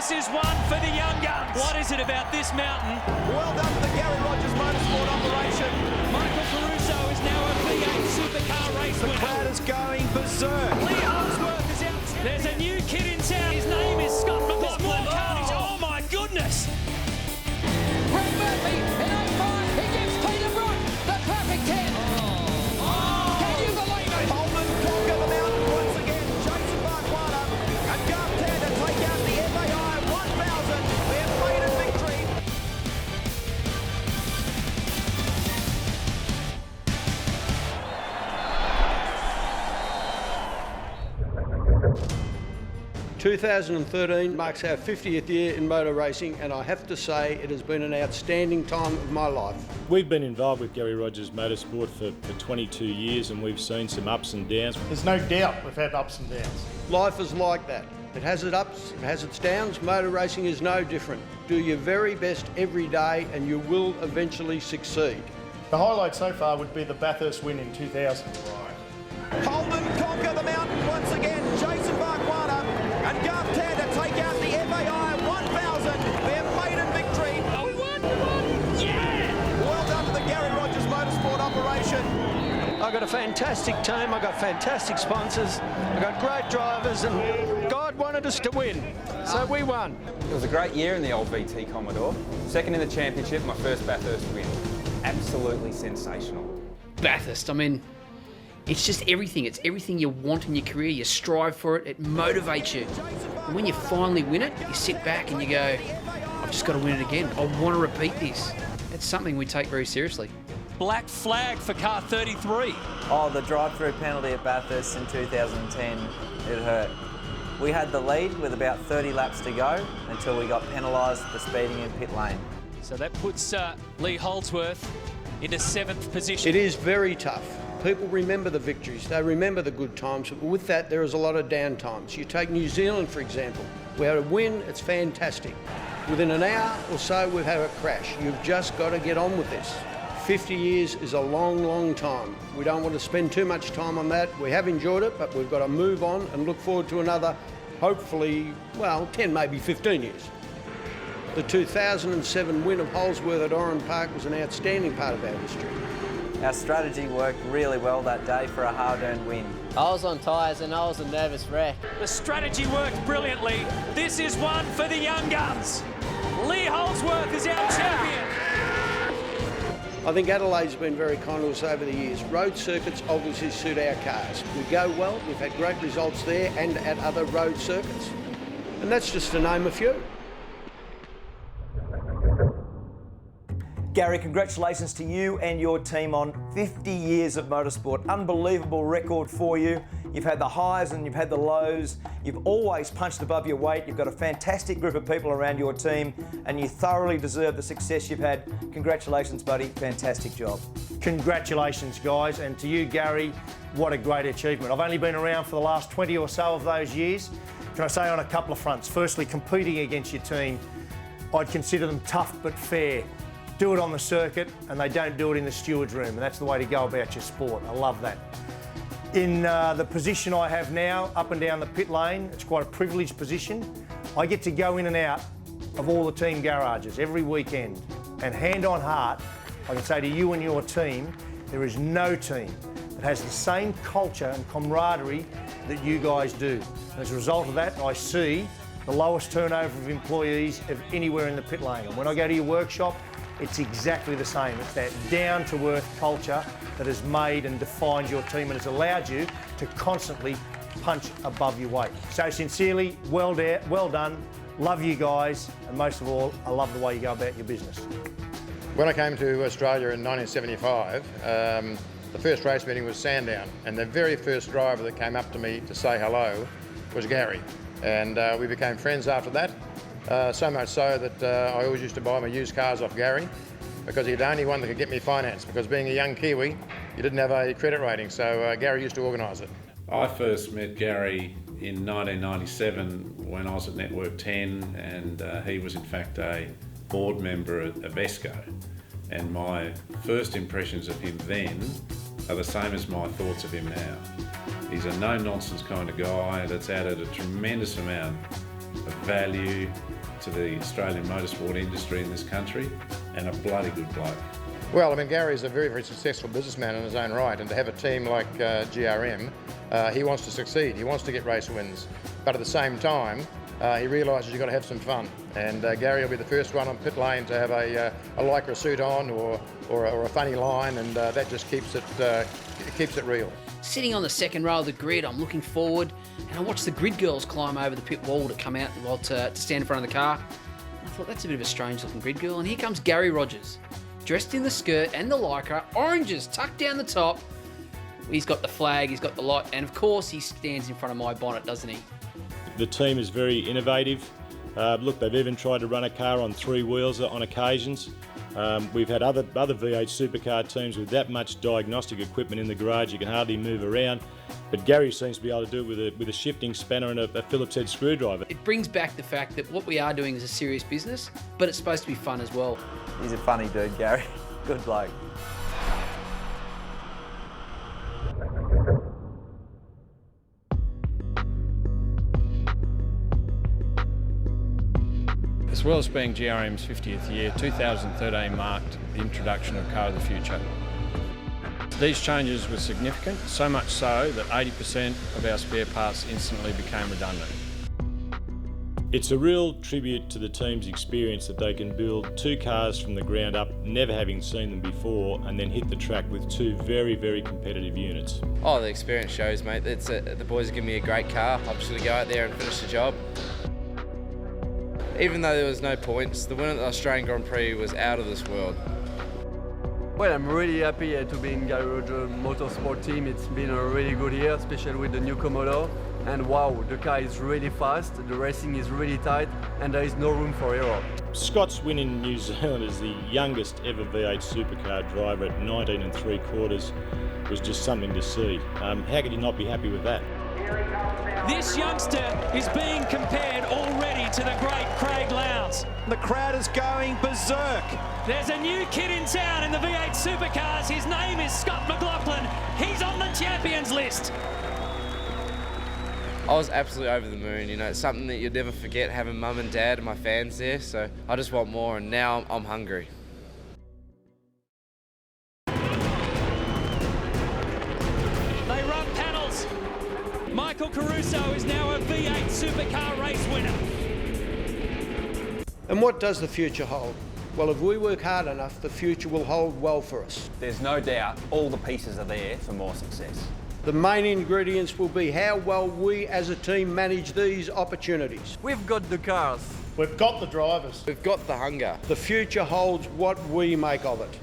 This is one for the young guns. What is it about this mountain? Well done to the Garry Rogers Motorsport operation. Michael Caruso is now a V8 supercar race winner. The crowd is going berserk. Lee Holdsworth is out. There's a new kid in town. His name is Scott McLaughlin. Oh my goodness. Brett Murphy in 05. He gives Peter Brook the perfect 10. Can you believe it? Holden conquer the mountain once again. Jason Barquana and Garth Tander take out the FAI 1000. Their maiden victory. ...2013 marks our 50th year in motor racing, and I have to say it has been an outstanding time of my life. We've been involved with Garry Rogers Motorsport for 22 years, and we've seen some ups and downs. There's no doubt we've had ups and downs. Life is like that. It has its ups, it has its downs. Motor racing is no different. Do your very best every day and you will eventually succeed. The highlight so far would be the Bathurst win in 2000. Holden conquer the mountain once again. Jason Barquana and Garth Tander take out the FAI 1000. Their maiden victory. Oh, we won! Yeah! Well done to the Garry Rogers Motorsport operation. I've got a fantastic team, I've got fantastic sponsors, I've got great drivers, and God wanted us to win, so we won. It was a great year in the old VT Commodore. Second in the championship, my first Bathurst win. Absolutely sensational. Bathurst, I mean, it's just everything. It's everything you want in your career. You strive for it. It motivates you. And when you finally win it, you sit back and you go, I've just got to win it again. I want to repeat this. It's something we take very seriously. Black flag for car 33. Oh, the drive-through penalty at Bathurst in 2010, it hurt. We had the lead with about 30 laps to go until we got penalised for speeding in pit lane. So that puts Lee Holdsworth into 7th position. It is very tough. People remember the victories, they remember the good times, but with that there is a lot of down times. You take New Zealand, for example. We had a win, it's fantastic. Within an hour or so we've had a crash. You've just got to get on with this. 50 years is a long, long time. We don't want to spend too much time on that. We have enjoyed it, but we've got to move on and look forward to another, hopefully, well, 10, maybe 15 years. The 2007 win of Holdsworth at Oran Park was an outstanding part of our history. Our strategy worked really well that day for a hard-earned win. I was on tyres and I was a nervous wreck. The strategy worked brilliantly. This is one for the young guns. Lee Holdsworth is our champion. I think Adelaide's been very kind to us over the years. Road circuits obviously suit our cars. We go well, we've had great results there and at other road circuits. And that's just to name a few. Garry, congratulations to you and your team on 50 years of motorsport. Unbelievable record for you. You've had the highs and you've had the lows. You've always punched above your weight. You've got a fantastic group of people around your team and you thoroughly deserve the success you've had. Congratulations, buddy. Fantastic job. Congratulations, guys, and to you, Garry, what a great achievement. I've only been around for the last 20 or so of those years. Can I say on a couple of fronts? Firstly, competing against your team, I'd consider them tough but fair. Do it on the circuit and they don't do it in the steward's room, and that's the way to go about your sport. I love that. In the position I have now, up and down the pit lane, it's quite a privileged position. I get to go in and out of all the team garages every weekend, and hand on heart, I can say to you and your team, there is no team that has the same culture and camaraderie that you guys do. And as a result of that, I see the lowest turnover of employees of anywhere in the pit lane. And when I go to your workshop, it's exactly the same. It's that down-to-earth culture that has made and defined your team and has allowed you to constantly punch above your weight. So sincerely, well done. Love you guys, and most of all, I love the way you go about your business. When I came to Australia in 1975, the first race meeting was Sandown, and the very first driver that came up to me to say hello was Garry. And we became friends after that. So much so that I always used to buy my used cars off Garry because he's the only one that could get me finance, because being a young Kiwi, you didn't have a credit rating, so Garry used to organise it. I first met Garry in 1997 when I was at Network 10, and he was in fact a board member at Avesco. And my first impressions of him then are the same as my thoughts of him now. He's a no-nonsense kind of guy that's added a tremendous amount of value to the Australian motorsport industry in this country, and a bloody good bloke. Well, I mean, Gary's a very, very successful businessman in his own right, and to have a team like GRM, he wants to succeed, he wants to get race wins, but at the same time, he realises you've got to have some fun, and Gary will be the first one on pit lane to have a lycra suit on or a funny line, and that just keeps it real. Sitting on the second row of the grid, I'm looking forward, and I watch the grid girls climb over the pit wall to come out to stand in front of the car. I thought, that's a bit of a strange looking grid girl, and here comes Garry Rogers, dressed in the skirt and the lycra, oranges tucked down the top. He's got the flag, he's got the lot, and of course he stands in front of my bonnet, doesn't he? The team is very innovative. Look, they've even tried to run a car on three wheels on occasions. We've had other V8 supercar teams with that much diagnostic equipment in the garage you can hardly move around, but Garry seems to be able to do it with a shifting spanner and a Phillips head screwdriver. It brings back the fact that what we are doing is a serious business, but it's supposed to be fun as well. He's a funny dude, Garry. Good bloke. As well as being GRM's 50th year, 2013 marked the introduction of Car of the Future. These changes were significant, so much so that 80% of our spare parts instantly became redundant. It's a real tribute to the team's experience that they can build two cars from the ground up, never having seen them before, and then hit the track with two very, very competitive units. Oh, the experience shows, mate. The boys have given me a great car. I'm just going to go out there and finish the job. Even though there was no points, the win at the Australian Grand Prix was out of this world. Well, I'm really happy to be in Garry Rogers Motorsport team. It's been a really good year, especially with the new Commodore. And wow, the car is really fast, the racing is really tight, and there is no room for error. Scott's win in New Zealand as the youngest ever V8 supercar driver at 19 3/4 was just something to see. How could you not be happy with that? This youngster is being compared already to the great Craig Lowndes. The crowd is going berserk. There's a new kid in town in the V8 supercars. His name is Scott McLaughlin. He's on the champions list. I was absolutely over the moon, you know, it's something that you'll never forget, having mum and dad and my fans there, so I just want more, and now I'm hungry. They run panels. Michael Caruso is now a V8 supercar race winner. And what does the future hold? Well, if we work hard enough, the future will hold well for us. There's no doubt all the pieces are there for more success. The main ingredients will be how well we as a team manage these opportunities. We've got the cars. We've got the drivers. We've got the hunger. The future holds what we make of it.